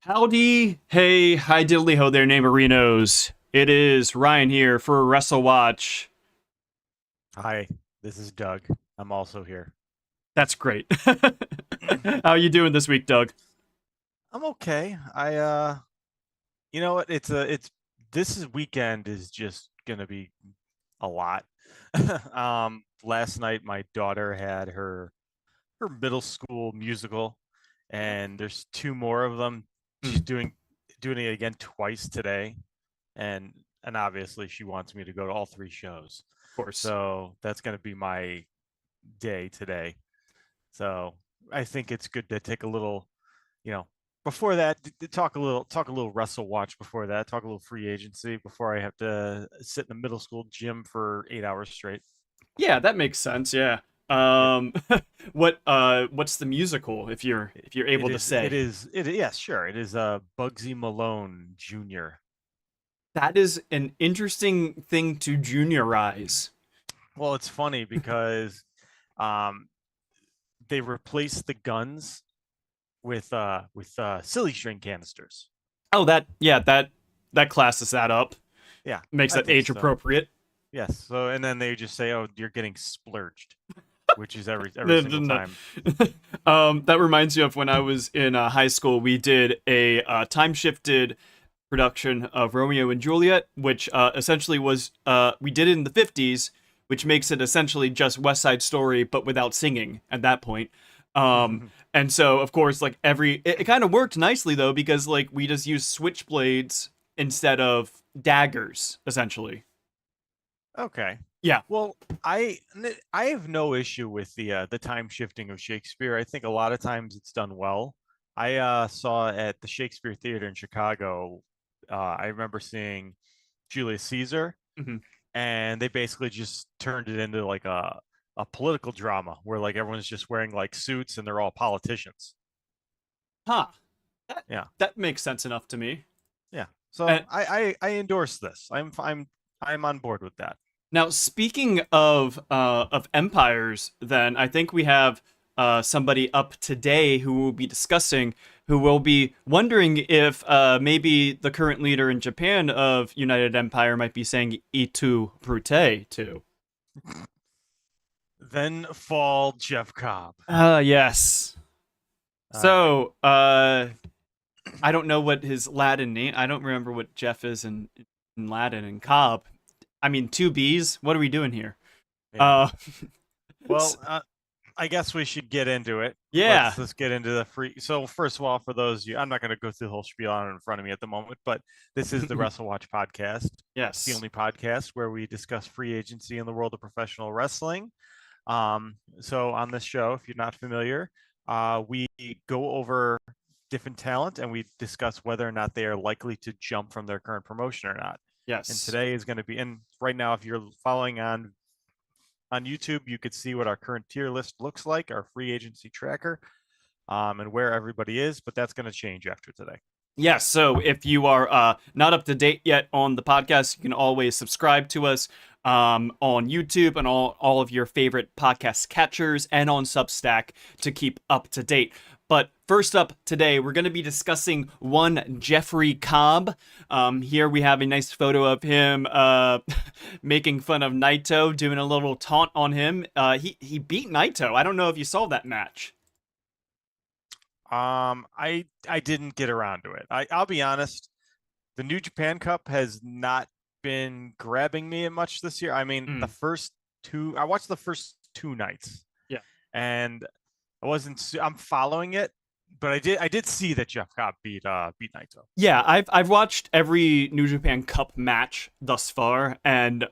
Howdy, hey, hi diddly ho there, neighborinos. It is Ryan here for WrestleWatch. Hi, this is Doug. I'm also here. That's great. How you doing this week, Doug? I'm okay. You know what? It's this is weekend is just gonna be a lot. Last night my daughter had her middle school musical, and there's two more of them. She's Hmm, doing it again twice today, and and obviously she wants me to go to all three shows. of course. So that's gonna be my day today. So I think it's good to take a little, you know, before that, talk a little Wrestle Watch before that, talk a little free agency before I have to sit in the middle school gym for 8 hours straight. Yeah, that makes sense. Yeah. Yep. Um, what's the musical if you're It able to is. It say? is. It. Yes, sure. It is. Bugsy Malone Jr. That is an interesting thing to juniorize. Well, it's funny because um, they replaced the guns with silly string canisters. Oh, that classes that up, Yeah, makes I that think age so. appropriate. Yes. So and then they just say, "Oh, you're getting splurged," which is every No, single no, time. no. That reminds you of when I was in high school. We did a time shifted production of Romeo and Juliet, which essentially was we did it in the 50s, which makes it essentially just West Side Story, but without singing at that point. And so, of course, like it kind of worked nicely though, because like we just used switchblades instead of daggers, essentially. Okay. Yeah. Well, I have no issue with the time shifting of Shakespeare. I think a lot of times it's done well. I saw at the Shakespeare Theater in Chicago. I remember seeing Julius Caesar, Hmm. and they basically just turned it into like a political drama where like everyone's just wearing like suits and they're all politicians. Huh. That Yeah, that makes sense enough to me. yeah. And So I endorse this. I'm on board with that. now, speaking of empires, then I think we have somebody up today who will be discussing, who will be wondering if maybe the current leader in Japan of United Empire might be saying "itu brute" too. Then fall Jeff Cobb. Yes. All right. So, I don't know what his Latin name. I don't remember what Jeff is in Latin and Cobb. I mean, two B's. What are we doing here? Yeah. Uh, Well, I guess we should get into it. yeah. Let's get into the free. So first of all, for those of you, I'm not going to go through the whole spiel on it in front of me at the moment, but this is the WrestleWatch podcast. It's the Yes. only podcast where we discuss free agency in the world of professional wrestling. So on this show, if you're not familiar, we go over different talent and we discuss whether or not they are likely to jump from their current promotion or not. And Yes. today is going to be, and right now, if you're following on YouTube, you could see what our current tier list looks like, our free agency tracker, and where everybody is. But that's going to change after today. Yes, so if you are not up to date yet on the podcast, you can always subscribe to us on YouTube and all of your favorite podcast catchers and on Substack to keep up to date. But first up today, we're going to be discussing one Jeffrey Cobb. Here we have a nice photo of him making fun of Naito, doing a little taunt on him. He beat Naito. I don't know if you saw that match. I didn't get around to it. I'll be honest. The New Japan Cup has not been grabbing me much this year. I mean, Mm, I watched the first two nights, yeah. and I'm following it, but I did see that Jeff Cobb beat Naito. Yeah, I've watched every New Japan Cup match thus far, and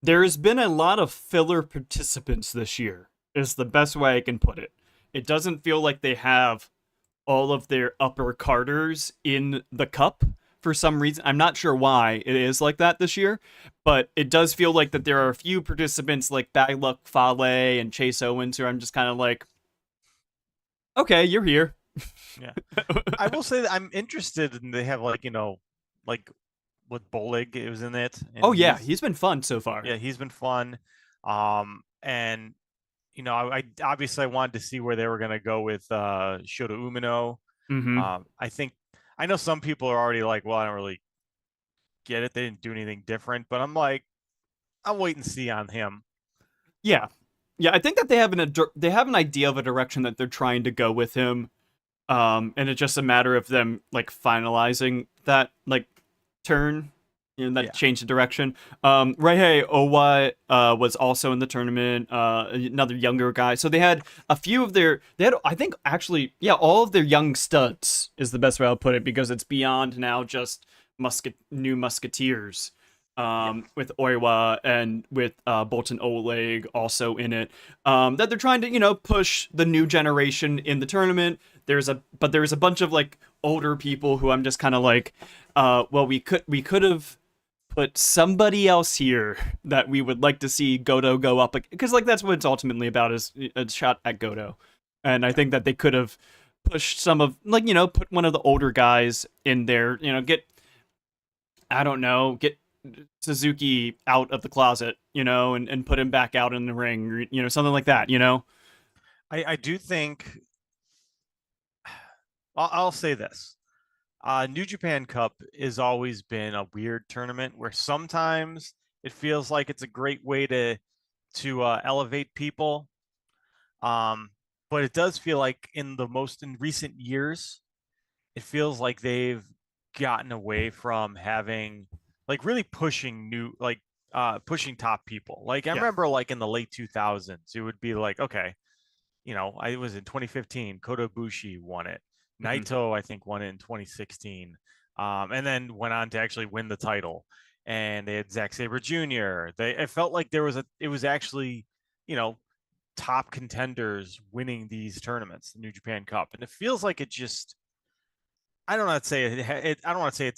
there's been a lot of filler participants this year. Is the best way I can put it. It doesn't feel like they have all of their upper carders in the cup for some reason. I'm not sure why it is like that this year, but it does feel like that there are a few participants like Bad Luck Fale and Chase Owens who I'm just kind of like, okay, you're here. Yeah, I will say that I'm interested, and they have like with Bolig it was in it, and Oh yeah, he's been fun so far. he's been fun. And obviously I wanted to see where they were going to go with Shota Umino. Mm-hmm. I know some people are already like, well, I don't really get it. They didn't do anything different, but I'm like, I'll wait and see on him. Yeah, yeah. I think that they have an idea of a direction that they're trying to go with him. And it's just a matter of them like finalizing that like turn, that Yeah. change of direction. Raihe Owa was also in the tournament, another younger guy. So they had a few of they had, I think, actually, yeah, all of their young studs is the best way I'll put it, because it's beyond now just new musketeers. Yeah. With Oiwa and with Bolton Oleg also in it, that they're trying to push the new generation in the tournament. There's a bunch of like older people who I'm just kind of like, well, we could have put somebody else here that we would like to see Goto go up, because like that's what it's ultimately about, is a shot at Goto. And I Yeah. think that they could have pushed some of, like, put one of the older guys in there, get, I don't know, get Suzuki out of the closet, and put him back out in the ring, or, something like that. I do think I'll say this. New Japan Cup has always been a weird tournament where sometimes it feels like it's a great way to elevate people. Um, but it does feel like in recent years, it feels like they've gotten away from having like really pushing pushing top people. Like I Yeah. remember like in the late 2000s, it would be like, okay, I was in 2015, Kota Ibushi won it. Mhm. Naito, I think, won it in 2016. And then went on to actually win the title. And they had Zack Sabre Jr. It felt like it was actually, you know, top contenders winning these tournaments, the New Japan Cup. And it feels like it just, I don't want to say I don't want to say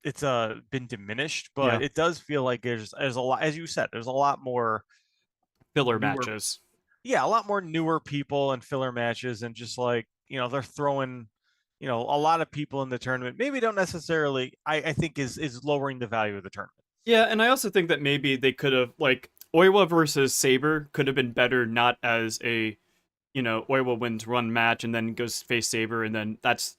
it's been diminished, Yeah. but it does feel like there's a lot, as you said, there's a lot more Filler newer, matches. yeah, a lot more newer people and filler matches, and just like they're throwing a lot of people in the tournament. Maybe don't necessarily, I think is lowering the value of the tournament. Yeah, and I also think that maybe they could have, like, Oiwa versus Saber could have been better, not as a, Oiwa wins one match and then goes face Saber, and then that's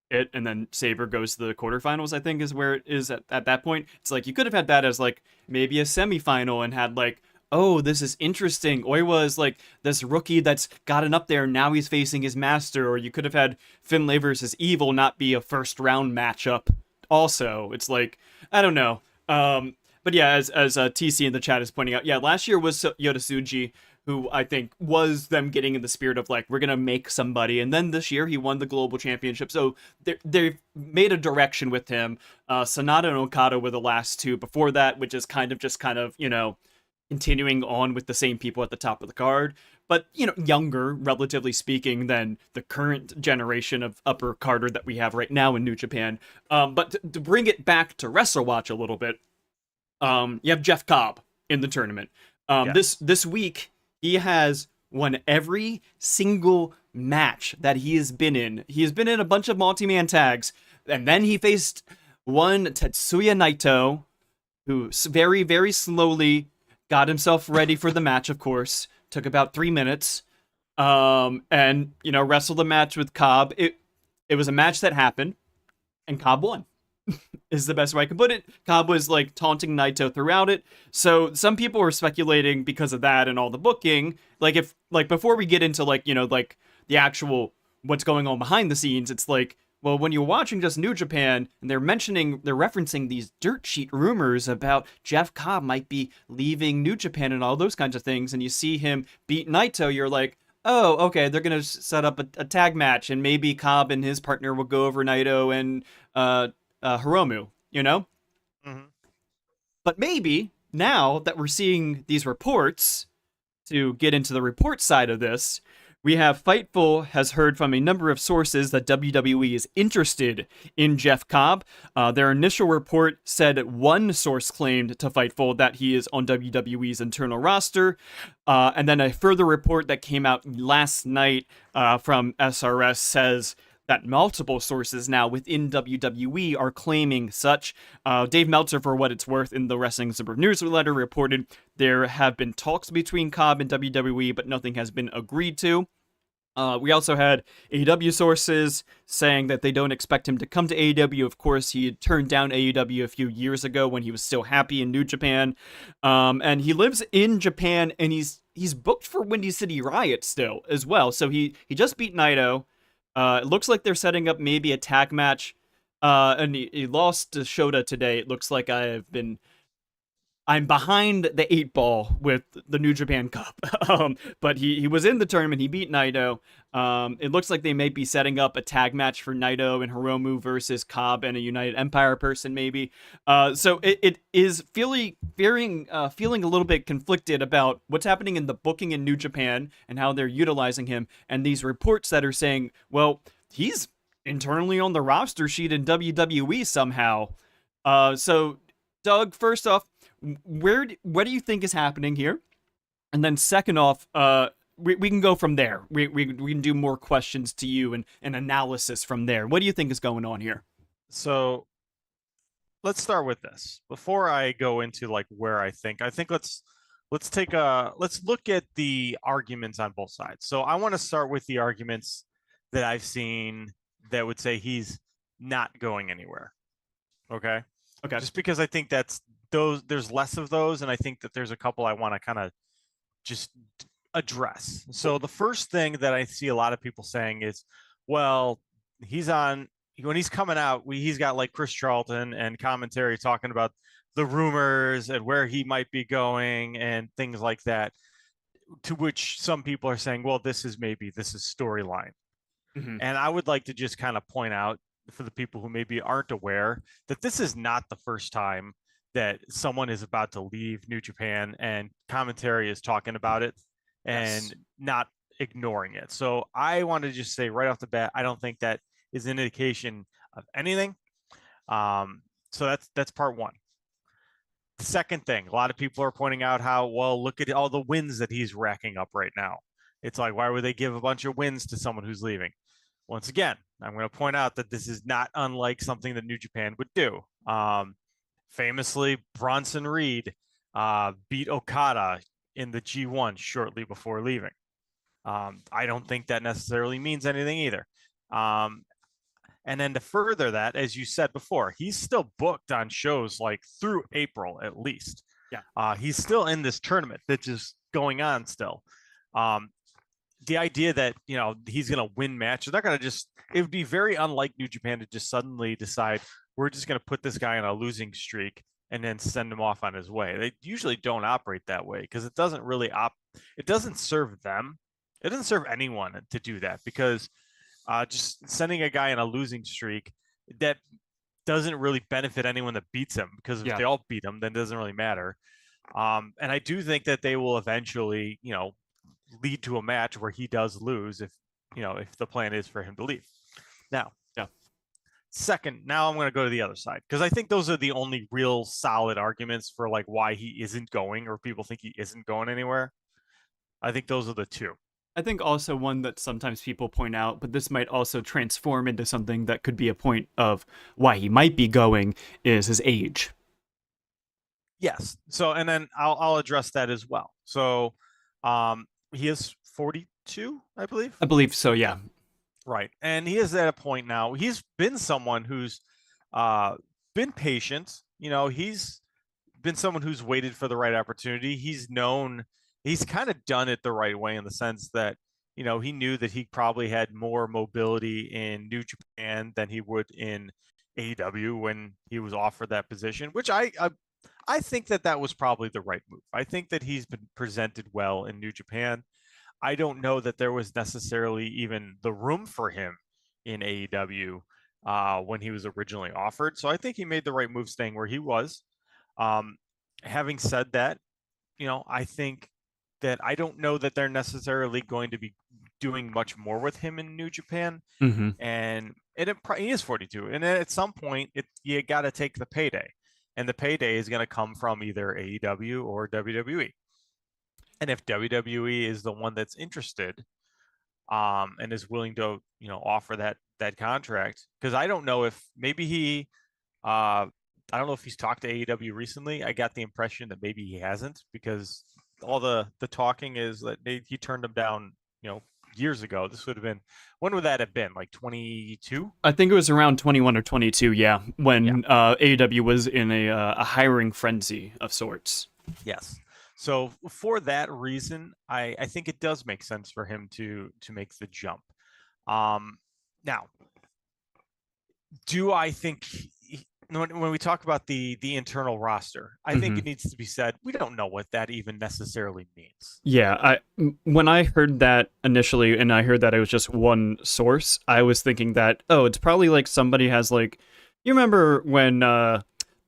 it, and then Saber goes to the quarterfinals, I think is where it is at that point. It's like you could have had that as like maybe a semifinal and had like, oh, this is interesting. Oiwa is like this rookie that's gotten up there and now he's facing his master. Or you could have had Finlay versus Evil not be a first round matchup. Also, it's like, I don't know. But yeah, as TC in the chat is pointing out, yeah, last year was Yoda Tsuji, who I think was them getting in the spirit of like, we're gonna make somebody, and then this year he won the global championship. So they've made a direction with him. Sonata and Okada were the last two before that, which is kind of continuing on with the same people at the top of the card, but younger, relatively speaking, than the current generation of upper carder that we have right now in New Japan. But to bring it back to WrestleWatch a little bit, you have Jeff Cobb in the tournament. This Yes. this week he has won every single match that he has been in. He has been in a bunch of multi-man tags, and then he faced one Tetsuya Naito, who very, very slowly got himself ready for the match. Of course, took about 3 minutes, and wrestled a match with Cobb. It was a match that happened, and Cobb won. Is the best way I can put it. Cobb was like taunting Naito throughout it. So some people were speculating, because of that and all the booking, like, if like before we get into like like the actual what's going on behind the scenes, it's like, well, when you're watching just New Japan and they're referencing these dirt sheet rumors about Jeff Cobb might be leaving New Japan and all those kinds of things, and you see him beat Naito, you're like, oh, okay, they're gonna set up a tag match, and maybe Cobb and his partner will go over Naito and Hiromu. Hmm. But maybe now that we're seeing these reports, to get into the report side of this, we have Fightful has heard from a number of sources that WWE is interested in Jeff Cobb. Their initial report said one source claimed to Fightful that he is on WWE's internal roster. And then a further report that came out last night from SRS says that multiple sources now within WWE are claiming such. Dave Meltzer, for what it's worth, in the Wrestling Observer newsletter, reported there have been talks between Cobb and WWE, but nothing has been agreed to. We also had AEW sources saying that they don't expect him to come to AEW. Of course, he had turned down AEW a few years ago when he was still happy in New Japan, and he lives in Japan, and he's booked for Windy City Riot still as well. So he just beat Naito. It looks like they're setting up maybe a tag match, and he lost to Shota today. It looks like I'm behind the 8 ball with the New Japan Cup. But he was in the tournament. He beat Naito. It looks like they may be setting up a tag match for Naito and Hiromu versus Cobb and a United Empire person, maybe. So it is feeling a little bit conflicted about what's happening in the booking in New Japan and how they're utilizing him, and these reports that are saying, well, he's internally on the roster sheet in WWE somehow. So, Doug, first off, what do you think is happening here? And then second off, we can go from there. We can do more questions to you and analysis from there. What do you think is going on here? So let's start with this. Before I go into like where I think let's look at the arguments on both sides. So I want to start with the arguments that I've seen that would say he's not going anywhere. Okay. Okay. Just because I think there's less of those, and I think that there's a couple I want to kind of just address. So the first thing that I see a lot of people saying is, well, when he's coming out, he's got like Chris Charlton and commentary talking about the rumors and where he might be going and things like that, to which some people are saying, well, this is storyline. Mm-hmm. And I would like to just kind of point out for the people who maybe aren't aware that this is not the first time that someone is about to leave New Japan and commentary is talking about it and not ignoring it. So I want to just say right off the bat, I don't think that is an indication of anything. So that's part one. The second thing, a lot of people are pointing out how, well, look at all the wins that he's racking up right now. It's like, why would they give a bunch of wins to someone who's leaving? Once again, I'm going to point out that this is not unlike something that New Japan would do. Famously, Bronson Reed beat Okada in the G1 shortly before leaving. I don't think that necessarily means anything either. And then to further that, as you said before, he's still booked on shows like through April at least. Yeah. He's still in this tournament that's just going on still. The idea that, he's going to win matches, they're going to it would be very unlike New Japan to just suddenly decide we're just going to put this guy on a losing streak and then send him off on his way. They usually don't operate that way because it doesn't really it doesn't serve them. It doesn't serve anyone to do that, because just sending a guy on a losing streak, that doesn't really benefit anyone that beats him, because if they all beat him, then it doesn't really matter. And I do think that they will eventually, lead to a match where he does lose if the plan is for him to leave. Now, second, now I'm going to go to the other side, because I think those are the only real solid arguments for like why he isn't going, or people think he isn't going anywhere. I think those are the two. I think also one that sometimes people point out, but this might also transform into something that could be a point of why he might be going, is his age. Yes. So, and then I'll address that as well. So, he is 42, I believe. I believe so, yeah. Right. And he is at a point now. He's been someone who's been patient. He's been someone who's waited for the right opportunity. He's kind of done it the right way, in the sense that, he knew that he probably had more mobility in New Japan than he would in AEW when he was offered that position, which I think that was probably the right move. I think that he's been presented well in New Japan. I don't know that there was necessarily even the room for him in AEW when he was originally offered. So I think he made the right move staying where he was. Having said that, I think that I don't know that they're necessarily going to be doing much more with him in New Japan. Mm-hmm. And he is 42. And at some point, you got to take the payday. And the payday is going to come from either AEW or WWE. And if WWE is the one that's interested and is willing to, offer that contract, because I don't know if maybe I don't know if he's talked to AEW recently. I got the impression that maybe he hasn't, because all the talking is that he turned them down, years ago. This would have been, when would that have been? Like 22? I think it was around 21 or 22, yeah, Yeah. when AEW was in a hiring frenzy of sorts. Yes. So for that reason, I think it does make sense for him to make the jump. Now, do I think when we talk about the internal roster, I think it needs to be said we don't know what that even necessarily means. Yeah, when I heard that initially, and I heard that it was just one source, I was thinking that, oh, it's probably like somebody has like, you remember when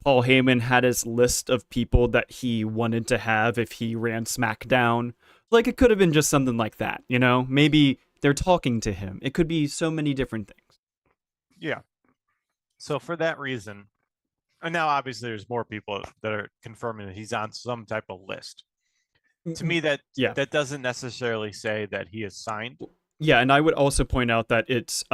Paul Heyman had his list of people that he wanted to have if he ran SmackDown? Like, it could have been just something like that, you know? Maybe they're talking to him. It could be so many different things. Yeah. So for that reason, and now obviously there's more people that are confirming that he's on some type of list. To me, that doesn't necessarily say that he is signed. Yeah, and I would also point out that it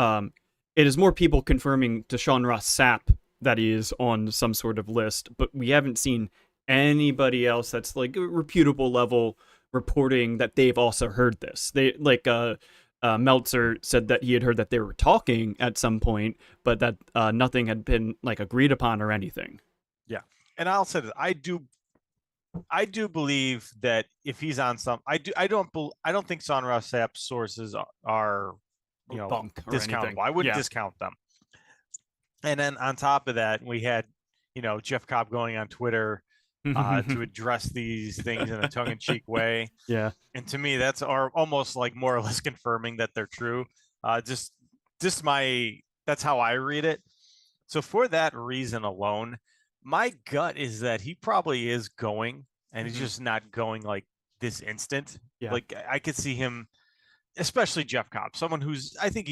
is more people confirming to Sean Ross Sapp that he is on some sort of list, but we haven't seen anybody else that's like a reputable level reporting that they've also heard this. They like Meltzer said that he had heard that they were talking at some point, but that nothing had been like agreed upon or anything. Yeah, and I'll say that I do believe that if he's on some, I don't think Sean Ross Sapp's sources are discountable. I wouldn't discount them. And then on top of that, we had Jeff Cobb going on Twitter to address these things in a tongue-in-cheek way. Yeah. And to me, that's almost like more or less confirming that they're true. That's how I read it. So for that reason alone, my gut is that he probably is going, and he's just not going like this instant. Yeah. Like I could see him, especially Jeff Cobb, someone who's, I think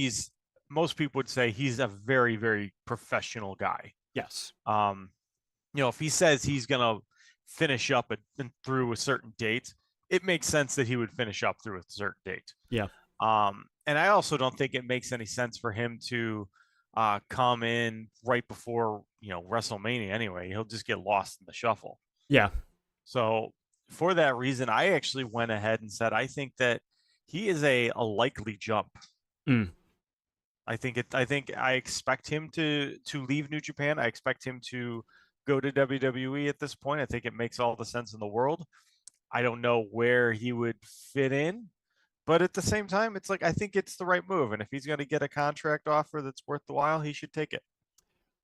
most people would say he's a very, very professional guy. Yes. If he says he's gonna finish up and through a certain date, it makes sense that he would finish up through a certain date. Yeah. And I also don't think it makes any sense for him to come in right before WrestleMania anyway. He'll just get lost in the shuffle. Yeah. So for that reason, I actually went ahead and said I think that he is a likely jump. I expect him to leave New Japan. I expect him to go to WWE at this point. I think it makes all the sense in the world. I don't know where he would fit in, but at the same time, it's like I think it's the right move. And if he's going to get a contract offer that's worth the while, he should take it.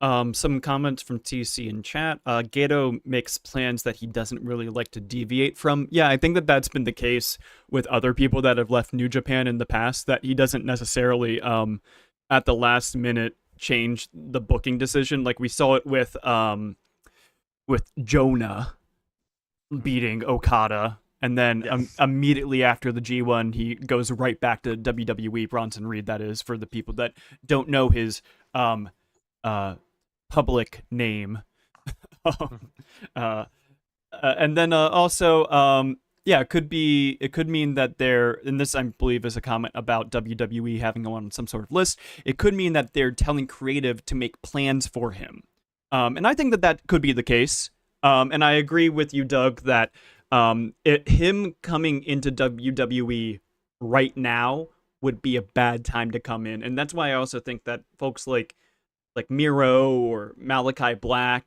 Some comments from TC in chat. Gato makes plans that he doesn't really like to deviate from. Yeah, I think that's been the case with other people that have left New Japan in the past, that he doesn't necessarily at the last minute change the booking decision. Like we saw it with Jonah beating Okada, and then immediately after the G1 he goes right back to WWE. Bronson Reed, that is, for the people that don't know his public name. And then also it could mean that they're, and this I believe is a comment about WWE having him on some sort of list, it could mean that they're telling creative to make plans for him. And I think that could be the case. And I agree with you, Doug, that him coming into WWE right now would be a bad time to come in. And that's why I also think that folks like Miro or Malachi Black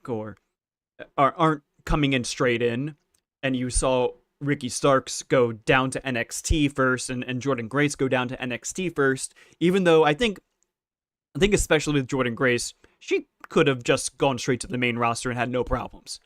aren't coming in straight in. And you saw Ricky Starks go down to NXT first, and Jordan Grace go down to NXT first, even though I think especially with Jordan Grace, she could have just gone straight to the main roster and had no problems.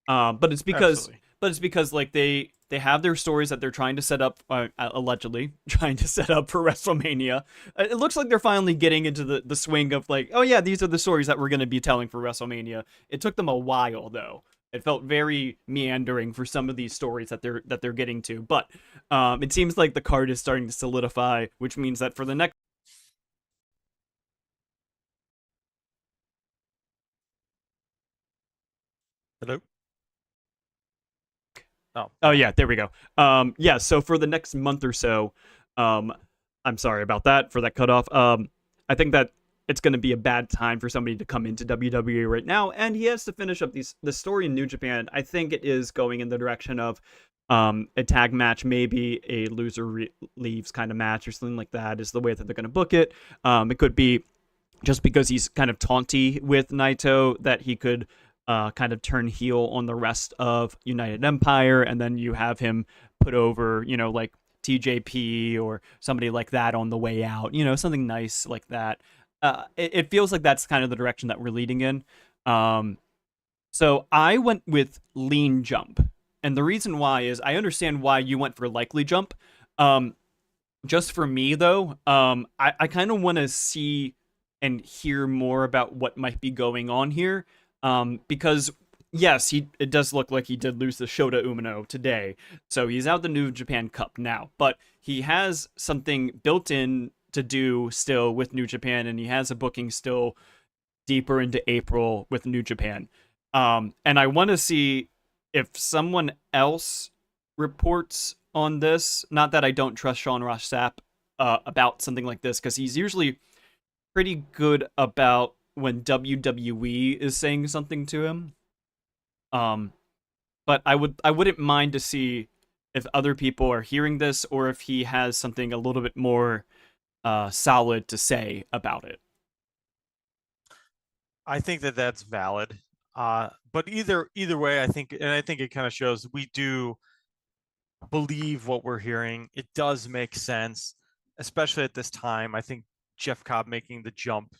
But it's because like they have their stories that they're trying to set up, allegedly trying to set up for WrestleMania. It looks like they're finally getting into the swing of like, oh yeah, these are the stories that we're going to be telling for WrestleMania. It took them a while though. It felt very meandering for some of these stories that they're getting to, but it seems like the card is starting to solidify, which means that for the next. Hello. Oh yeah, there we go. So for the next month or so, I'm sorry about that for that cutoff. I think that it's going to be a bad time for somebody to come into WWE right now, and he has to finish up the story in New Japan. I think it is going in the direction of A tag match, maybe a loser leaves kind of match or something like that is the way that they're going to book it. It could be just because he's kind of taunty with Naito that he could kind of turn heel on the rest of United Empire, and then you have him put over, like TJP or somebody like that on the way out, something nice like that. It feels like that's kind of the direction that we're leading in. So I went with lean jump. And the reason why is I understand why you went for likely jump. Just for me, though, I kind of want to see and hear more about what might be going on here. Because, yes, it does look like he did lose the Shota Umino today. So he's out the New Japan Cup now. But he has something built in to do still with New Japan, and he has a booking still deeper into April with New Japan. And I want to see if someone else reports on this. Not that I don't trust Sean Ross Sapp about something like this, because he's usually pretty good about when WWE is saying something to him. But I wouldn't mind to see if other people are hearing this or if he has something a little bit more solid to say about it. I think that that's valid. But either way, I think it kind of shows we do believe what we're hearing. It does make sense, especially at this time. I think Jeff Cobb making the jump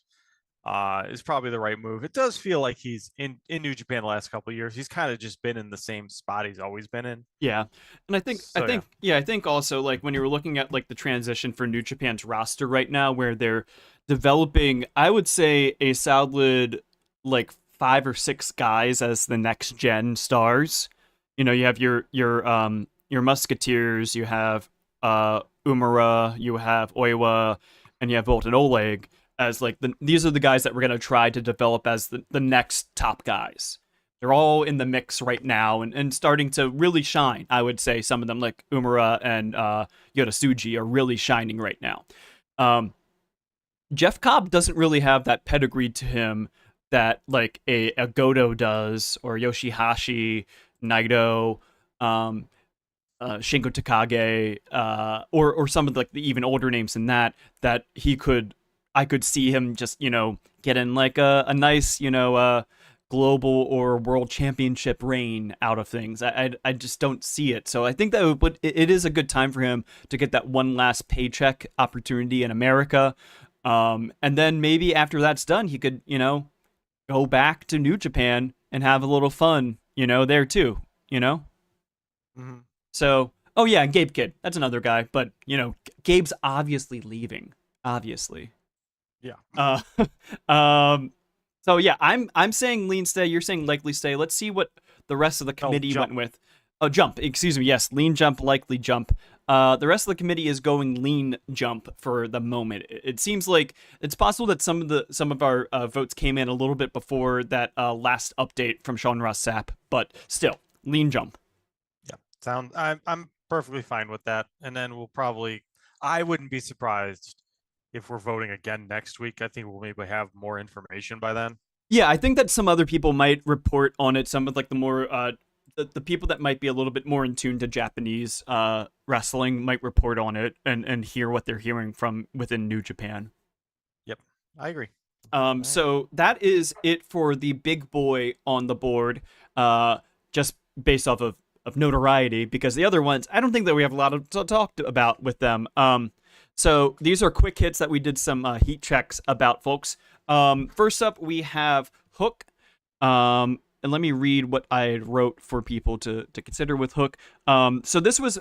is probably the right move. It does feel like he's in New Japan the last couple of years. He's kind of just been in the same spot he's always been in. Yeah. And I think So, I think also, like, when you were looking at like the transition for New Japan's roster right now, where they're developing, I would say, a solid like 5 or 6 guys as the next gen stars. You have your Musketeers, you have Umara, you have Oiwa, and you have Bolton Oleg as like these are the guys that we're gonna try to develop as the next top guys. They're all in the mix right now and starting to really shine. I would say some of them, like Umara and Yota Tsuji, are really shining right now. Jeff Cobb doesn't really have that pedigree to him that like a Goto does, or Yoshihashi, Naito, Shingo Takagi, or some of like the even older names than that I could see him just get in like a nice global or world championship reign out of things. I just don't see it. So I think that it is a good time for him to get that one last paycheck opportunity in America. And then maybe after that's done, he could, go back to New Japan and have a little fun, there too, Mm-hmm. So, oh yeah, and Gabe Kidd, that's another guy, but Gabe's obviously leaving, obviously. Yeah. So yeah, I'm saying lean stay, you're saying likely stay. Let's see what the rest of the committee went with. Oh, jump, excuse me. Yes, lean jump, likely jump. The rest of the committee is going lean jump for the moment. It seems like it's possible that some of our votes came in a little bit before that last update from Sean Ross Sapp, but still, lean jump. Yeah, I'm perfectly fine with that. And then I wouldn't be surprised if we're voting again next week. I think we'll maybe have more information by then. Yeah, I think that some other people might report on it. Some of like the more the people that might be a little bit more in tune to Japanese wrestling might report on it and hear what they're hearing from within New Japan. Yep, I agree. So that is it for the big boy on the board, just based off of notoriety, because the other ones, I don't think that we have a lot to talk about with them. So these are quick hits that we did some heat checks about, folks. First up, we have Hook. And let me read what I wrote for people to consider with Hook. So this was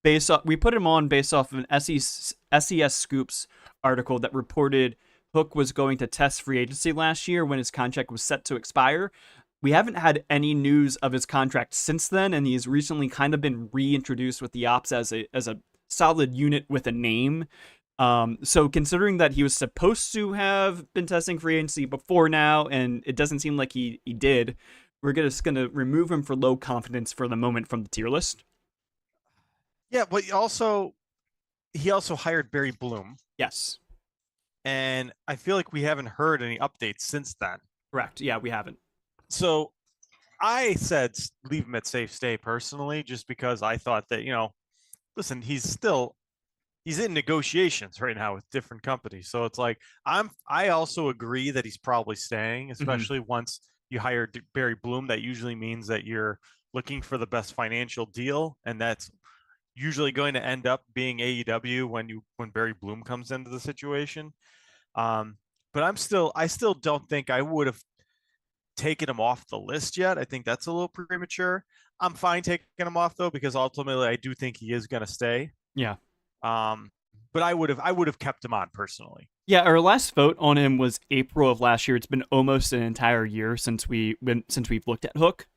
we put him on based off of an SES Scoops article that reported Hook was going to test free agency last year when his contract was set to expire. We haven't had any news of his contract since then, and he's recently kind of been reintroduced with the Ops as a solid unit with a name. So considering that he was supposed to have been testing free agency before now, and it doesn't seem like he did, we're just going to remove him for low confidence for the moment from the tier list. Yeah, but he also hired Barry Bloom. Yes. And I feel like we haven't heard any updates since then. Correct. Yeah, we haven't. So I said leave him at safe stay personally, just because I thought that, listen, he's in negotiations right now with different companies. So it's like I also agree that he's probably staying, Hmm. especially once you hire Barry Bloom. That usually means that you're looking for the best financial deal, and that's usually going to end up being AEW when Barry Bloom comes into the situation. Um, but I still don't think I would have taken him off the list yet. I think that's a little premature. I'm fine taking him off though, because ultimately I do think he is going to stay. Yeah. Um, but I would have kept him on personally. Yeah, our last vote on him was April of last year. It's been almost an entire year since we've looked at Hook.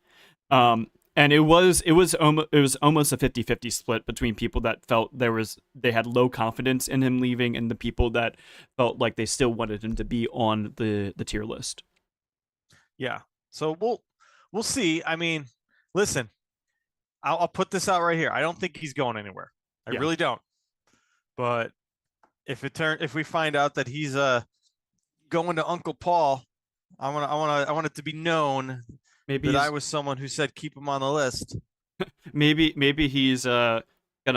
Mm-hmm. And it was almost a 50-50 split between people that felt they had low confidence in him leaving and the people that felt like they still wanted him to be on the tier list. Yeah. So we'll see. I mean, listen, I'll put this out right here. I don't think he's going anywhere. I Yeah. really don't. But if we find out that he's going to Uncle Paul, I want it to be known Maybe that I he's was someone who said keep him on the list. maybe he's gonna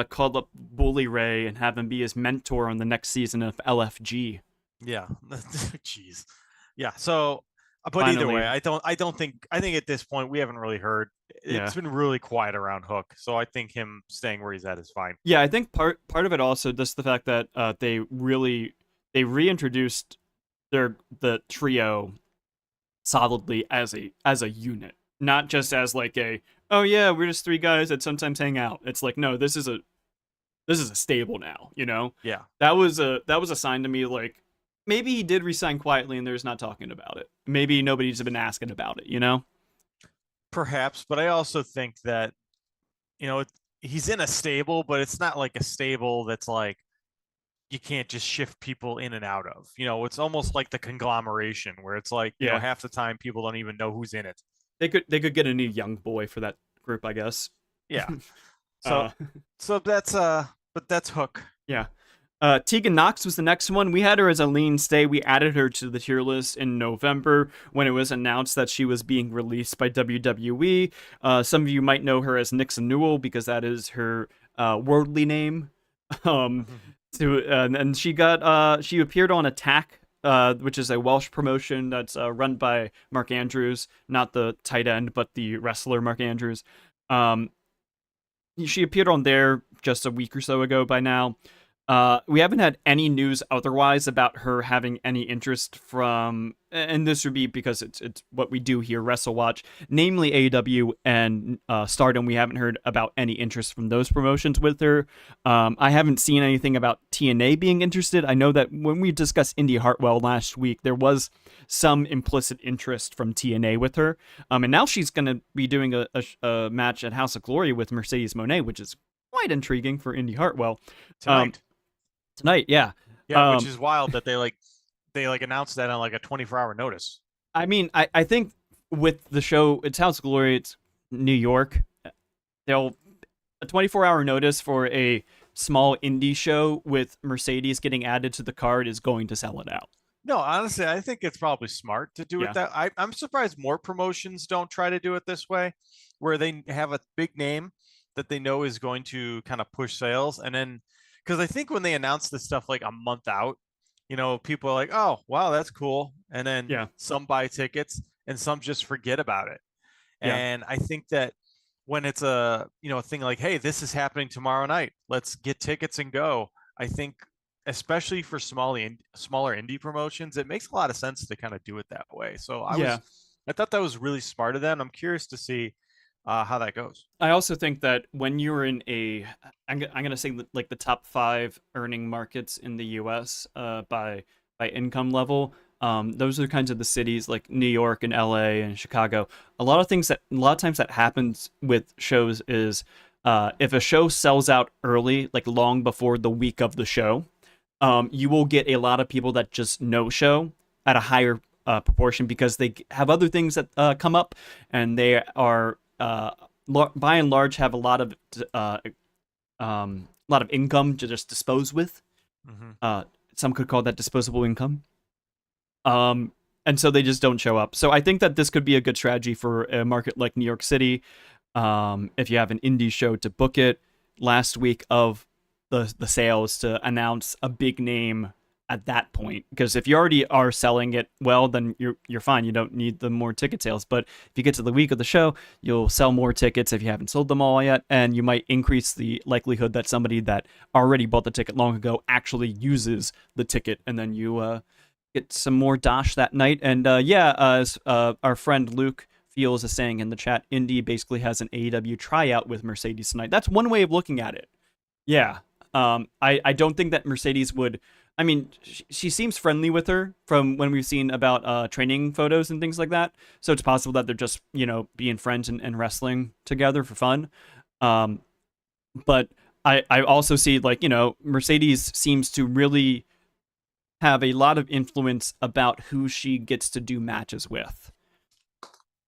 call up Bully Ray and have him be his mentor on the next season of LFG. Yeah. Jeez. Yeah. So, but either way, Finally, I think at this point we haven't really heard. yeah. It's been really quiet around Hook, so I think him staying where he's at is fine. Yeah, I think part of it also just the fact that they reintroduced the trio solidly as a unit, not just as like a, oh yeah, we're just three guys that sometimes hang out. It's like, no, this is a stable now, you know? Yeah. That was a sign to me like maybe he did resign quietly and they're just not talking about it. Maybe nobody's been asking about it, you know? Perhaps, but I also think that he's in a stable, but it's not like a stable that's like you can't just shift people in and out of. It's almost like the conglomeration where it's like, Yeah. half the time people don't even know who's in it. They could get a new young boy for that group, I guess. Yeah. So uh so but that's Hook. yeah. Tegan Nox was the next one. We had her as a lean stay. We added her to the tier list in November when it was announced that she was being released by WWE. Some of you might know her as Nixon Newell because that is her worldly name. Um, and she appeared on Attack, which is a Welsh promotion that's run by Mark Andrews, not the tight end, but the wrestler Mark Andrews. Um, she appeared on there just a week or so ago by now. We haven't had any news otherwise about her having any interest from, and this would be because it's what we do here, WrestleWatch, namely AEW and Stardom. We haven't heard about any interest from those promotions with her. I haven't seen anything about TNA being interested. I know that when we discussed Indy Hartwell last week, there was some implicit interest from TNA with her. And now she's going to be doing a match at House of Glory with Mercedes Moné, which is quite intriguing for Indy Hartwell. Tonight. Tonight, yeah. Yeah, which is wild that they announced that on like a 24-hour notice. I mean, I think with the show, it's House of Glory, it's New York. They'll a 24-hour notice for a small indie show with Mercedes getting added to the card is going to sell it out. No, honestly, I think it's probably smart to do it Yeah. that. I'm surprised more promotions don't try to do it this way, where they have a big name that they know is going to kind of push sales, and then because I think when they announce this stuff like a month out, people are like, "Oh, wow, that's cool," and then Yeah. some buy tickets and some just forget about it. Yeah. And I think that when it's a thing like, hey, this is happening tomorrow night, let's get tickets and go. I think especially for smaller indie promotions, it makes a lot of sense to kind of do it that way. So Yeah. I thought that was really smart of them. I'm curious to see how that goes. I also think that when you're in I'm going to say like the top 5 earning markets in the US by income level, those are the kinds of the cities like New York and LA and Chicago. A lot of times that happens with shows is if a show sells out early, like long before the week of the show, you will get a lot of people that just no show at a higher proportion because they have other things that come up and they are by and large have a lot of income to just dispose with. Mm-hmm. Some could call that disposable income. And and so they just don't show up. So I think that this could be a good strategy for a market like New York City. If you have an indie show to book it last week of the sales to announce a big name at that point, because if you already are selling it well, then you're fine. You don't need the more ticket sales. But if you get to the week of the show, you'll sell more tickets if you haven't sold them all yet, and you might increase the likelihood that somebody that already bought the ticket long ago actually uses the ticket, and then you get some more dosh that night. And as our friend Luke Feels is saying in the chat, Indy basically has an AEW tryout with Mercedes tonight. That's one way of looking at it. Yeah. I don't think that Mercedes would. I mean, she seems friendly with her from when we've seen about training photos and things like that. So it's possible that they're just, being friends and wrestling together for fun. But I also see, like, Mercedes seems to really have a lot of influence about who she gets to do matches with.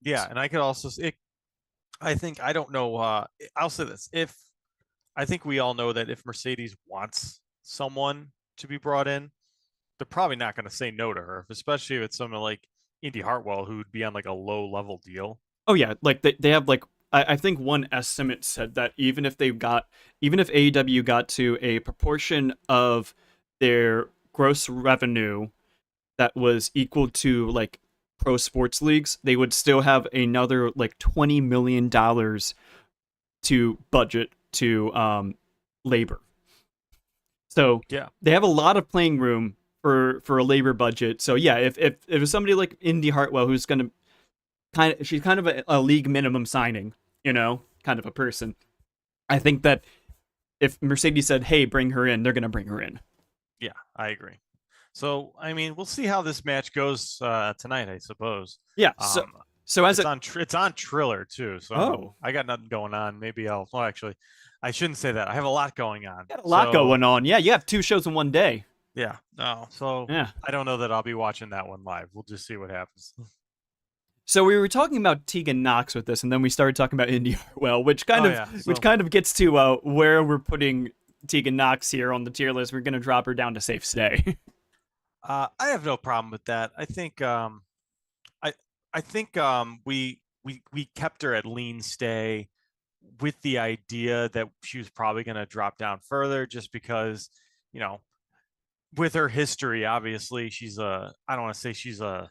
Yeah, and I could also I think, I don't know, I'll say this. I think we all know that if Mercedes wants someone to be brought in, they're probably not going to say no to her, especially if it's someone like Indy Hartwell, who would be on like a low level deal. Oh yeah, like they have, like, I think one estimate said that even if AEW got to a proportion of their gross revenue that was equal to like pro sports leagues, they would still have another like $20 million to budget to labor. So yeah, they have a lot of playing room for a labor budget. So yeah, if somebody like Indy Hartwell, who's gonna she's kind of a league minimum signing, kind of a person, I think that if Mercedes said, "Hey, bring her in," they're gonna bring her in. Yeah, I agree. So, I mean, we'll see how this match goes tonight, I suppose. Yeah. So as it's on Triller too. So I got nothing going on. Maybe well, actually, I shouldn't say that. I have a lot going on. Got a lot going on. Yeah, you have 2 shows in one day. Yeah. No. So Yeah. I don't know that I'll be watching that one live. We'll just see what happens. So we were talking about Tegan Nox with this, and then we started talking about Indy Hartwell, which kind of gets to where we're putting Tegan Nox here on the tier list. We're gonna drop her down to safe stay. I have no problem with that. I think I think we kept her at lean stay with the idea that she was probably going to drop down further, just because, with her history, obviously I don't want to say she's an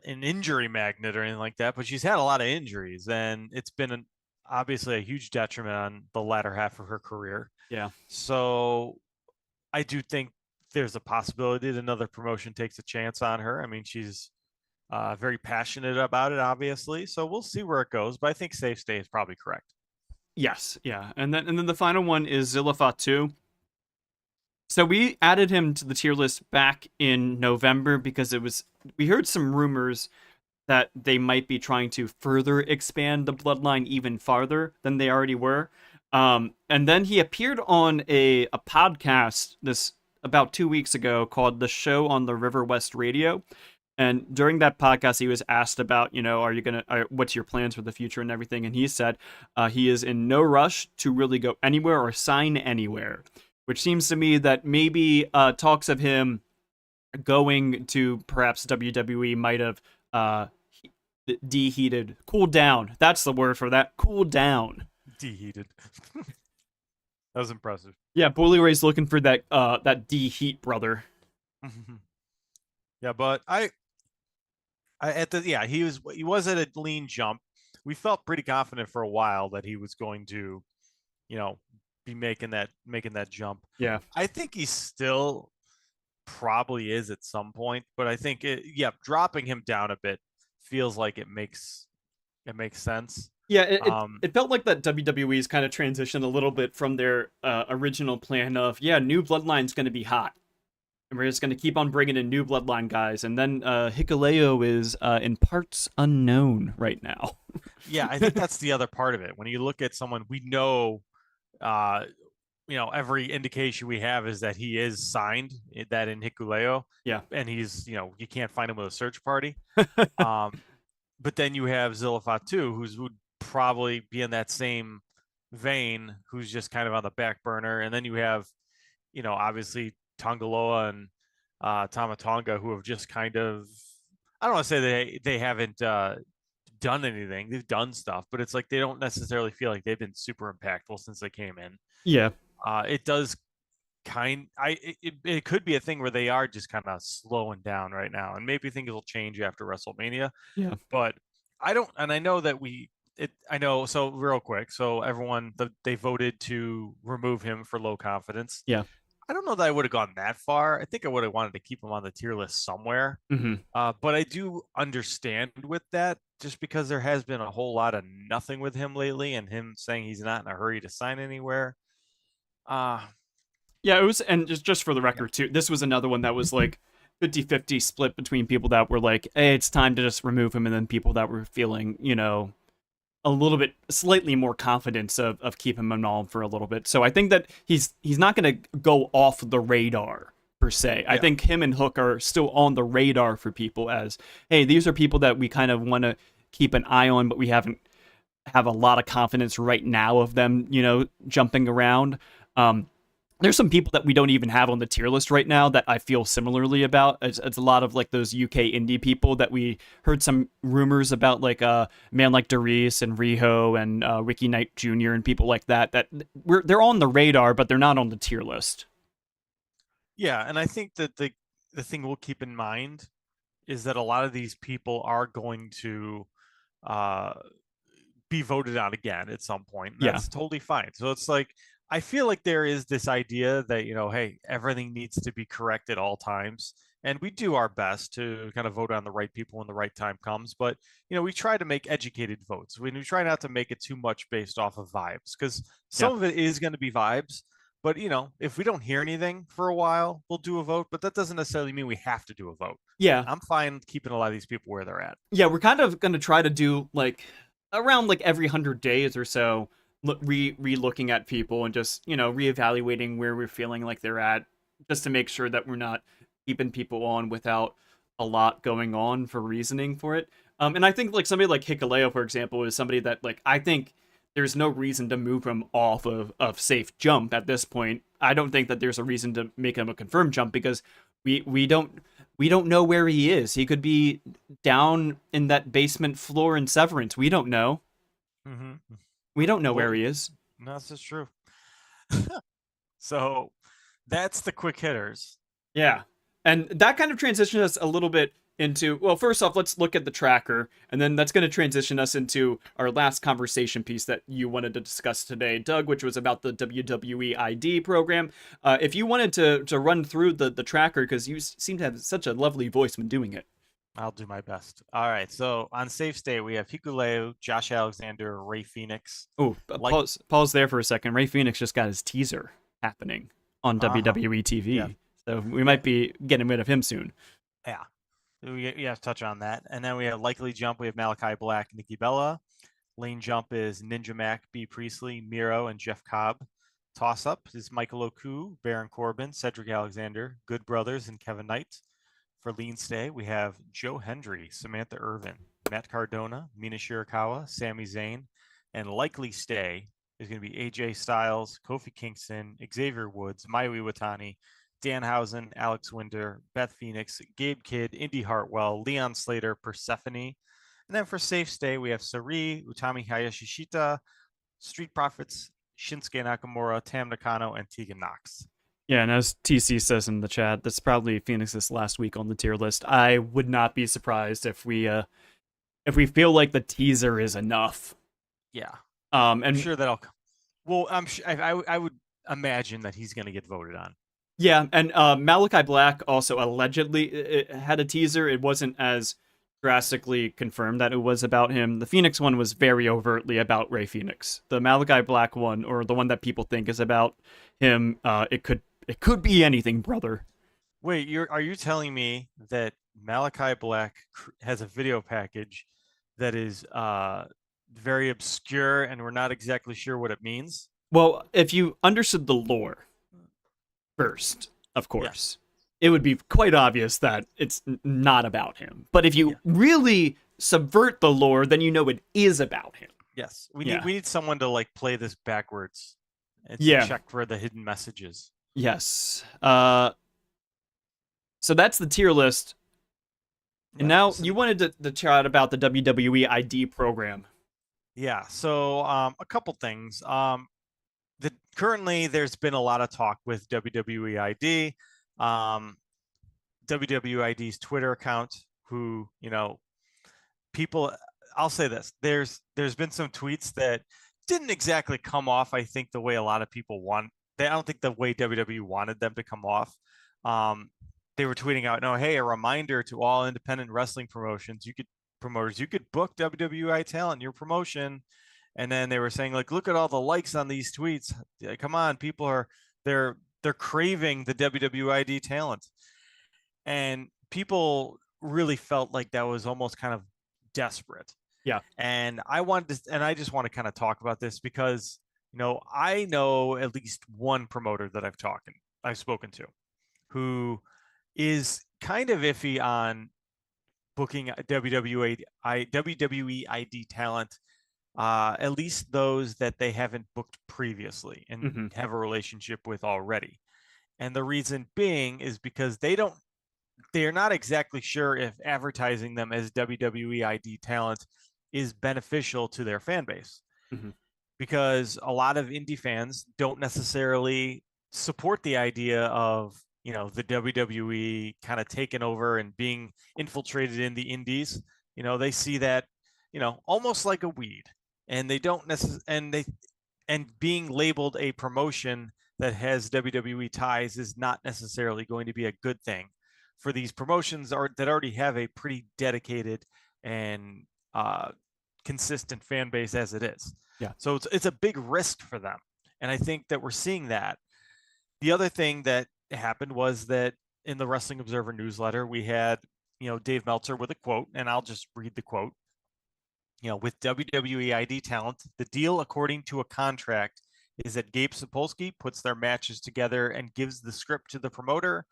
injury magnet or anything like that, but she's had a lot of injuries, and it's been obviously a huge detriment on the latter half of her career. Yeah. So I do think there's a possibility that another promotion takes a chance on her. I mean, she's very passionate about it, obviously. So we'll see where it goes, but I think safe stay is probably correct. Yes, yeah. And then the final one is Zilla Fatu. So we added him to the tier list back in November because we heard some rumors that they might be trying to further expand the bloodline even farther than they already were. And then he appeared on a podcast this about 2 weeks ago called The Show on the River West Radio. And during that podcast, he was asked about, what's your plans for the future and everything. And he said he is in no rush to really go anywhere or sign anywhere, which seems to me that maybe talks of him going to perhaps WWE might have deheated, cooled down. That's the word for that. Cool down. Deheated. That was impressive. Yeah, Bully Ray's looking for that deheat brother. Yeah, but he was at a lean jump. We felt pretty confident for a while that he was going to, be making that jump. Yeah. I think he still probably is at some point, but I think dropping him down a bit feels like it makes sense. Yeah, it felt like that WWE's kind of transitioned a little bit from their original plan of, new bloodline's going to be hot. And we're just going to keep on bringing in new bloodline guys. And then Hikuleo is in parts unknown right now. Yeah, I think that's the other part of it. When you look at someone, we know, every indication we have is that he is signed, that in Hikuleo. Yeah. And he's, you can't find him with a search party. But then you have Zilla Fatu, would probably be in that same vein, who's just kind of on the back burner. And then you have, obviously Tongaloa and Tama Tonga, who have just kind of, I don't want to say they haven't done anything. They've done stuff, but it's like they don't necessarily feel like they've been super impactful since they came in. Yeah. It does it could be a thing where they are just kind of slowing down right now, and maybe things will change after WrestleMania. Yeah. But I don't, and I know that I know. So real quick, so they voted to remove him for low confidence. Yeah. I don't know that I would have gone that far. I think I would have wanted to keep him on the tier list somewhere. Hmm. But I do understand with that, just because there has been a whole lot of nothing with him lately, and him saying he's not in a hurry to sign anywhere. Uh Yeah, it was, and just for the yeah. record too, this was another one that was like 50-50 split between people that were like, hey, it's time to just remove him, and then people that were feeling, a little bit slightly more confidence of keeping him on for a little bit. So I think that he's not going to go off the radar per se. I think him and Hook are still on the radar for people as, hey, these are people that we kind of want to keep an eye on, but we haven't have a lot of confidence right now of them, jumping around. There's some people that we don't even have on the tier list right now that I feel similarly about. It's a lot of like those UK indie people that we heard some rumors about, like a man like Darius and Riho and Ricky Knight Jr. and people like that. They're on the radar, but they're not on the tier list. Yeah, and I think that the thing we'll keep in mind is that a lot of these people are going to uh, be voted out again at some point. And Yeah. that's totally fine. So it's like, I feel like there is this idea that, hey, everything needs to be correct at all times. And we do our best to kind of vote on the right people when the right time comes. But, we try to make educated votes. We try not to make it too much based off of vibes, because some of it is going to be vibes. But, if we don't hear anything for a while, we'll do a vote. But that doesn't necessarily mean we have to do a vote. Yeah. I'm fine keeping a lot of these people where they're at. Yeah, we're kind of going to try to do like around like every 100 days or so, re-looking at people and just, reevaluating where we're feeling like they're at, just to make sure that we're not keeping people on without a lot going on for reasoning for it. And I think like somebody like Hikuleo, for example, is somebody that like I think there's no reason to move him off of safe jump at this point. I don't think that there's a reason to make him a confirmed jump, because we don't know where he is. He could be down in that basement floor in Severance. We don't know. Mm-hmm. We don't know where he is. No, this is true. So that's the quick hitters. Yeah. And that kind of transitions us a little bit into, well, first off, let's look at the tracker, and then that's going to transition us into our last conversation piece that you wanted to discuss today, Doug, which was about the WWE ID program. If you wanted to run through the tracker, because you seem to have such a lovely voice when doing it. I'll do my best. All right. So on Safe State, we have Hikuleo, Josh Alexander, Ray Phoenix. Oh, pause there for a second. Ray Phoenix just got his teaser happening on WWE TV. Yeah. So we might be getting rid of him soon. Yeah. We have to touch on that. And then we have Likely Jump. We have Malachi Black, Nikki Bella. Lane Jump is Ninja Mac, B. Priestley, Miro, and Jeff Cobb. Toss Up is Michael Oku, Baron Corbin, Cedric Alexander, Good Brothers, and Kevin Knight. For Lean Stay, we have Joe Hendry, Samantha Irvin, Matt Cardona, Mina Shirakawa, Sami Zayn, and Likely Stay is going to be AJ Styles, Kofi Kingston, Xavier Woods, Mayu Iwatani, Danhausen, Alex Winter, Beth Phoenix, Gabe Kidd, Indy Hartwell, Leon Slater, Persephone. And then for Safe Stay, we have Sari, Utami Hayashishita, Street Profits, Shinsuke Nakamura, Tam Nakano, and Tegan Nox. Yeah, and as TC says in the chat, that's probably Phoenix's last week on the tier list. I would not be surprised if we feel like the teaser is enough. Yeah. And I'm sure that'll. Well, I'm sure I would imagine that he's going to get voted on. Yeah, and Malachi Black also allegedly had a teaser. It wasn't as drastically confirmed that it was about him. The Phoenix one was very overtly about Ray Phoenix. The Malachi Black one, or the one that people think is about him, it could be anything, brother. Wait, are you telling me that Malachi Black has a video package that is very obscure and we're not exactly sure what it means? Well, if you understood the lore first, of course, it would be quite obvious that it's not about him. But if you really subvert the lore, then you know it is about him. Yes, we need someone to like play this backwards and check for the hidden messages. Yes. So that's the tier list. And Yep. now So, you wanted to chat about the WWE ID program. yeah. So a couple things. Currently there's been a lot of talk with WWE ID, WWE ID's Twitter account, who, people, I'll say this, there's been some tweets that didn't exactly come off, I think, the way a lot of people want. I don't think the way WWE wanted them to come off. Um, they were tweeting out, no, hey, a reminder to all independent wrestling promoters, you could book WWI talent in your promotion. And then they were saying, like, look at all the likes on these tweets. Yeah, come on, people they're craving the WWID talent. And people really felt like that was almost kind of desperate. Yeah. And I just want to kind of talk about this because, I know at least one promoter that I've spoken to who is kind of iffy on booking WWE ID talent, at least those that they haven't booked previously and Mm-hmm. have a relationship with already. And the reason being is because they're not exactly sure if advertising them as WWE ID talent is beneficial to their fan base, Mm-hmm. because a lot of indie fans don't necessarily support the idea of, the WWE kind of taking over and being infiltrated in the indies. They see that, almost like a weed, and they don't necessarily, and being labeled a promotion that has WWE ties is not necessarily going to be a good thing for these promotions that already have a pretty dedicated and consistent fan base as it is. Yeah. So it's a big risk for them, and I think that we're seeing that. The other thing that happened was that in the Wrestling Observer newsletter, we had, Dave Meltzer with a quote, and I'll just read the quote. With WWE ID talent, the deal, according to a contract, is that Gabe Sapolsky puts their matches together and gives the script to the promoter.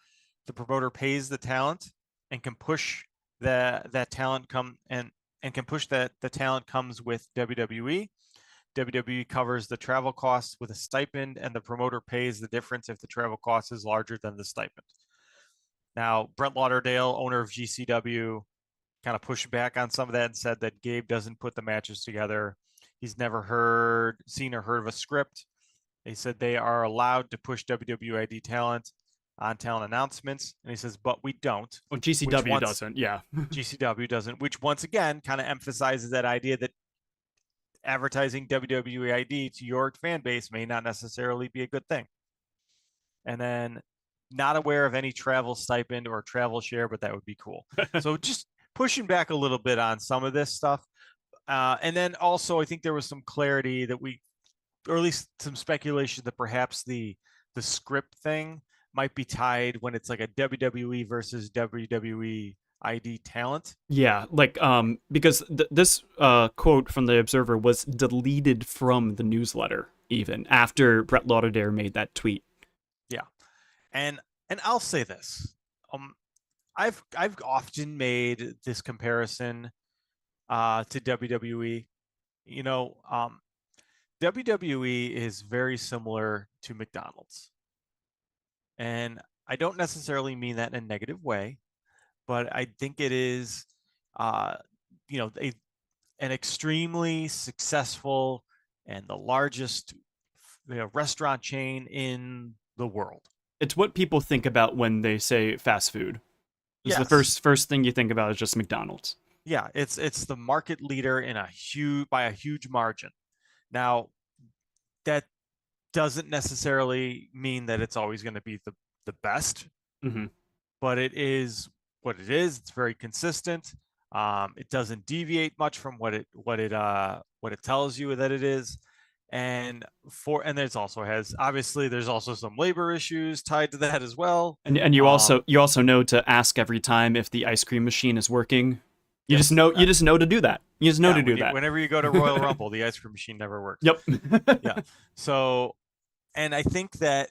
The promoter pays the talent and can push that talent can push that the talent comes with WWE. WWE covers the travel costs with a stipend, and the promoter pays the difference if the travel cost is larger than the stipend. Now, Brent Lauderdale, owner of GCW, kind of pushed back on some of that and said that Gabe doesn't put the matches together. He's never seen or heard of a script. He said they are allowed to push WWID talent on talent announcements, and he says, but we don't. Well, GCW doesn't. Yeah. GCW doesn't, which once again kind of emphasizes that idea that advertising WWID to your fan base may not necessarily be a good thing. And then not aware of any travel stipend or travel share, but that would be cool. So just pushing back a little bit on some of this stuff. And then also, I think there was some clarity that or at least some speculation that perhaps the script thing might be tied when it's like a WWE versus WWE ID talent. Yeah, like because this quote from the Observer was deleted from the newsletter even after Brett Lauderdale made that tweet. Yeah. And I'll say this. I've often made this comparison to WWE. WWE is very similar to McDonald's. And I don't necessarily mean that in a negative way, but I think it is, an extremely successful and the largest restaurant chain in the world. It's what people think about when they say fast food. It's Yes. the first thing you think about is just McDonald's. Yeah, it's the market leader by a huge margin. Now, that doesn't necessarily mean that it's always going to be the best, Mm-hmm. but it is what it is. It's very consistent. It doesn't deviate much from what it tells you that it is. And there's also some labor issues tied to that as well. And you also know to ask every time if the ice cream machine is working. You Yes, just know to do that. You just know to do that. Whenever you go to Royal Rumble, the ice cream machine never works. Yep. Yeah. So, and I think that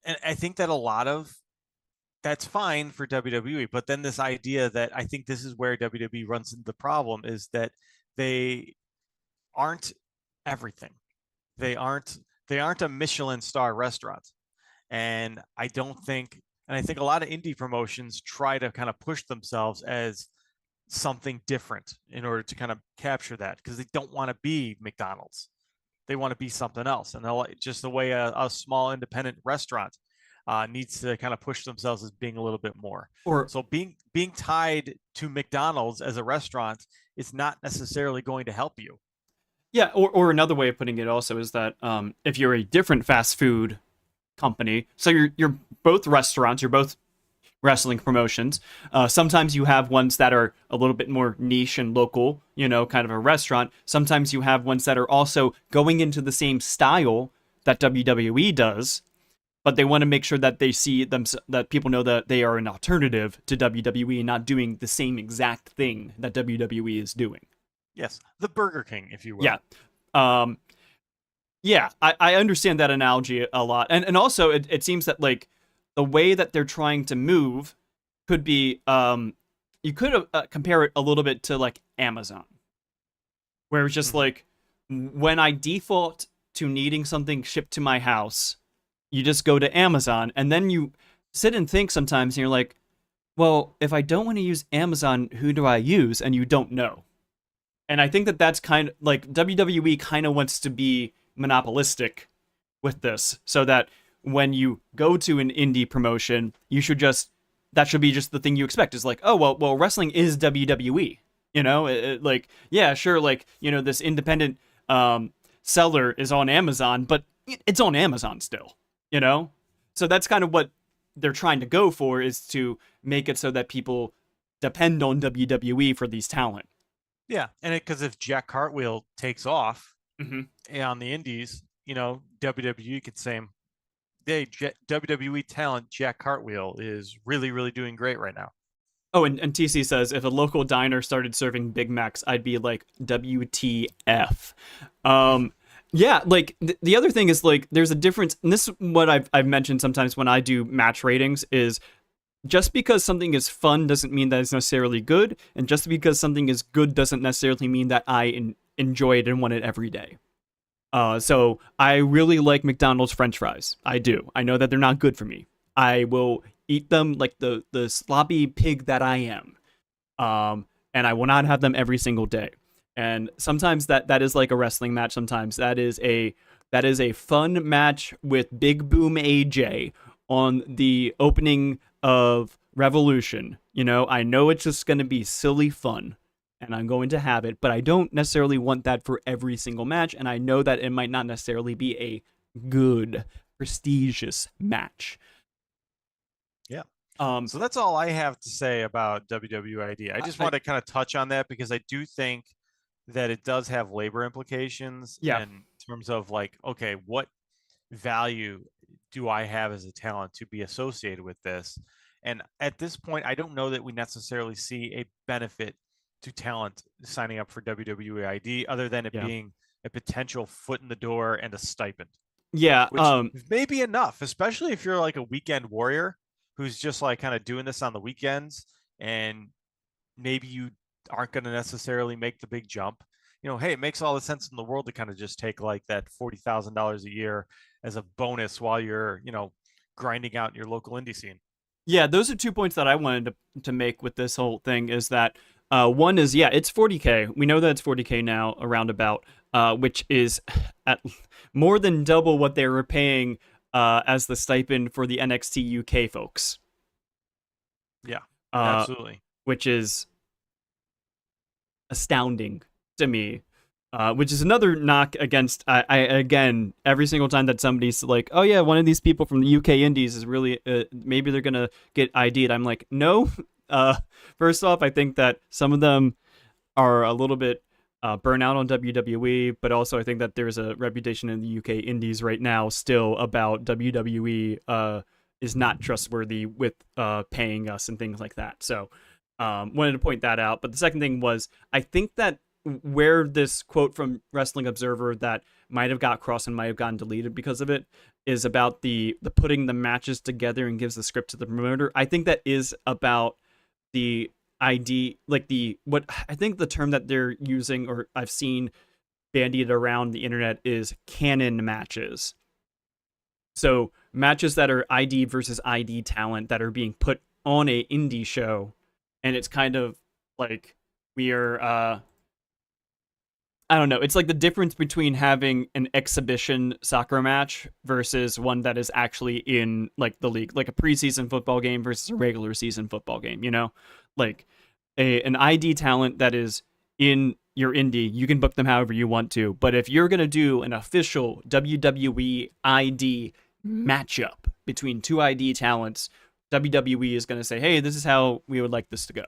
a lot of that's fine for WWE, but then this idea that I think this is where WWE runs into the problem is that they aren't everything. They aren't a Michelin star restaurant. And I don't think, And I think a lot of indie promotions try to kind of push themselves as something different in order to kind of capture that, because they don't want to be McDonald's. They want to be something else. And just the way a small independent restaurant needs to kind of push themselves as being a little bit more. Or So being tied to McDonald's as a restaurant is not necessarily going to help you. yeah, or another way of putting it also is that if you're a different fast food company, so you're both restaurants, you're both wrestling promotions. Sometimes you have ones that are a little bit more niche and local, kind of a restaurant. Sometimes you have ones that are also going into the same style that WWE does, but they want to make sure that they see them, that people know that they are an alternative to WWE, not doing the same exact thing that WWE is doing. Yes, the Burger King, if you will. Yeah. Um, yeah, I understand that analogy a lot. And also it seems that like the way that they're trying to move could be you could compare it a little bit to like Amazon, where it's just like when I default to needing something shipped to my house, you just go to Amazon, and then you sit and think sometimes, and you're like, well, if I don't want to use Amazon, who do I use? And you don't know. And I think that that's kind of like WWE kind of wants to be monopolistic with this, so that when you go to an indie promotion, that should be just the thing you expect. Is like, oh well, wrestling is WWE. Like, yeah, sure, like, this independent seller is on Amazon, but it's on Amazon still. So that's kind of what they're trying to go for, is to make it so that people depend on WWE for these talent. Yeah, and because if Jack Cartwheel takes off Mm-hmm. on the indies, WWE could say, hey, WWE talent Jack Cartwheel is really, really doing great right now. Oh, and TC says, if a local diner started serving Big Macs, I'd be like, WTF. Yeah, like the other thing is like there's a difference, and this is what I've mentioned sometimes when I do match ratings, is just because something is fun doesn't mean that it's necessarily good, and just because something is good doesn't necessarily mean that I enjoy it and want it every day. So I really like McDonald's French fries. I do. I know that they're not good for me. I will eat them like the sloppy pig that I am. And I will not have them every single day. And sometimes that is like a wrestling match. Sometimes that is a fun match with Big Boom AJ on the opening of Revolution. I know it's just going to be silly fun, and I'm going to have it, but I don't necessarily want that for every single match, and I know that it might not necessarily be a good, prestigious match. Yeah. So that's all I have to say about WWID. I just want to kind of touch on that because I do think that it does have labor implications in terms of like, okay, what value do I have as a talent to be associated with this? And at this point, I don't know that we necessarily see a benefit to talent signing up for WWE ID other than it being a potential foot in the door and a stipend. Yeah. Which may be enough, especially if you're like a weekend warrior who's just like kind of doing this on the weekends, and maybe you aren't going to necessarily make the big jump. Hey, it makes all the sense in the world to kind of just take like that $40,000 a year as a bonus while you're, grinding out in your local indie scene. Yeah, those are 2 points that I wanted to make with this whole thing, is that one is, it's 40K. We know that it's 40K now, around about, which is at more than double what they were paying as the stipend for the NXT UK folks. Yeah, absolutely. Which is astounding to me. Which is another knock against, I again, every single time that somebody's like, oh yeah, one of these people from the UK Indies is really, maybe they're going to get ID'd. I'm like, no. First off, I think that some of them are a little bit burnout on WWE, but also I think that there's a reputation in the UK Indies right now still about WWE is not trustworthy with paying us and things like that. So wanted to point that out. But the second thing was, I think that where this quote from Wrestling Observer that might have got crossed and might have gotten deleted because of it is about the putting the matches together and gives the script to the promoter. I think that is about the ID, like what I think the term that they're using, or I've seen bandied around the internet, is canon matches. So matches that are ID versus ID talent that are being put on a indie show, and it's kind of like we are I don't know. It's like the difference between having an exhibition soccer match versus one that is actually in like the league, like a preseason football game versus a regular season football game, you know? Like an ID talent that is in your indie, you can book them however you want to. But if you're going to do an official WWE ID matchup between two ID talents, WWE is going to say, "Hey, this is how we would like this to go."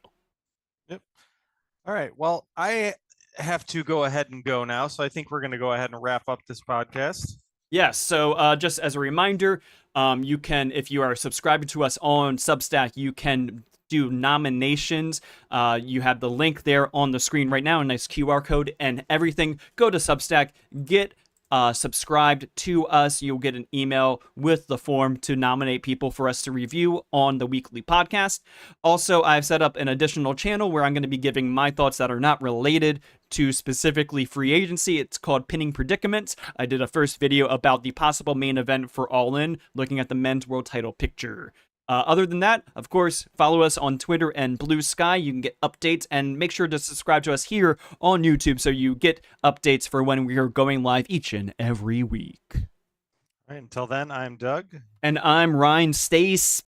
Yep. All right. Well, I have to go ahead and go now, so I think we're going to go ahead and wrap up this podcast. Yes. So just as a reminder, you can, if you are subscribing to us on Substack, you can do nominations. You have the link there on the screen right now, a nice QR code and everything. Go to Substack, get subscribed to us. You'll get an email with the form to nominate people for us to review on the weekly podcast. Also, I've set up an additional channel where I'm going to be giving my thoughts that are not related to specifically free agency. It's called Pinning Predicaments. I did a first video about the possible main event for All In, looking at the men's world title picture. Other than that, of course, follow us on Twitter and Blue Sky. You can get updates, and make sure to subscribe to us here on YouTube so you get updates for when we are going live each and every week. All right, until then, I'm Doug. And I'm Ryan. Stay